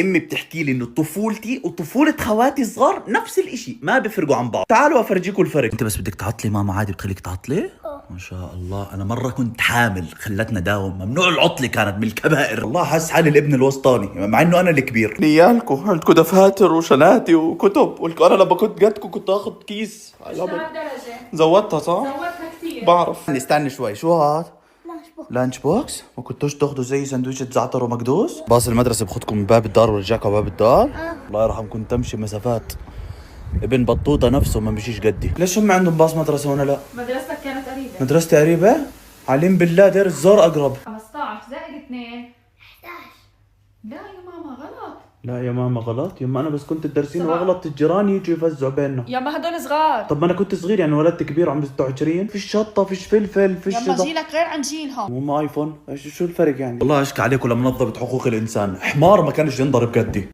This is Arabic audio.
امي بتحكي لي انه طفولتي وطفولة خواتي الصغار نفس الاشي، ما بيفرقوا عن بعض. تعالوا افرجيكم الفرق. انت بس بدك تعطلي ماما عادي بتخليك تعطلي؟ ما شاء الله. انا مرة كنت حامل خلتنا داوم، ممنوع العطلة، كانت من الكبائر. والله حس حالي الابن الوسطاني مع انه انا الكبير. نيالكم عندكم دفاتر وشناتي وكتب، انا لما كنت قدكم كنت اخذ كيس. زودتها صح؟ زودتها كثير. بعرف. استني شوي، شو هاد؟ لانش بوكس. ما كنتوش تاخذوا زي سندويشة زعتر ومقدوس؟ باص المدرسة بخدكم من باب الدار ورجعكم على باب الدار؟ الله يرحمكم تمشي مسافات. ابن بطوطة نفسه ما مشيش قدي. ليش هم عندهم باص مدرسة وانا لا؟ مدرستك كانت قريبة. مدرستي قريبة؟ علم بالله دير الزور اقرب. 15 زائد 2 11. لا يا ماما غلط. لا يا ماما غلط، يما انا بس كنت تدرسين واغلط الجيران يجوا يفزعوا بيننا. يما هدول صغار. طب ما انا كنت صغير يعني، ولدت كبير عمري 26. فيش شطة، فيش فلفل، فيش يما جيلك غير عن جيلهم. مو ايفون، شو الفرق يعني؟ والله اشكى عليكم لمنظمة حقوق الانسان، حمار ما كانش ينضرب قدي.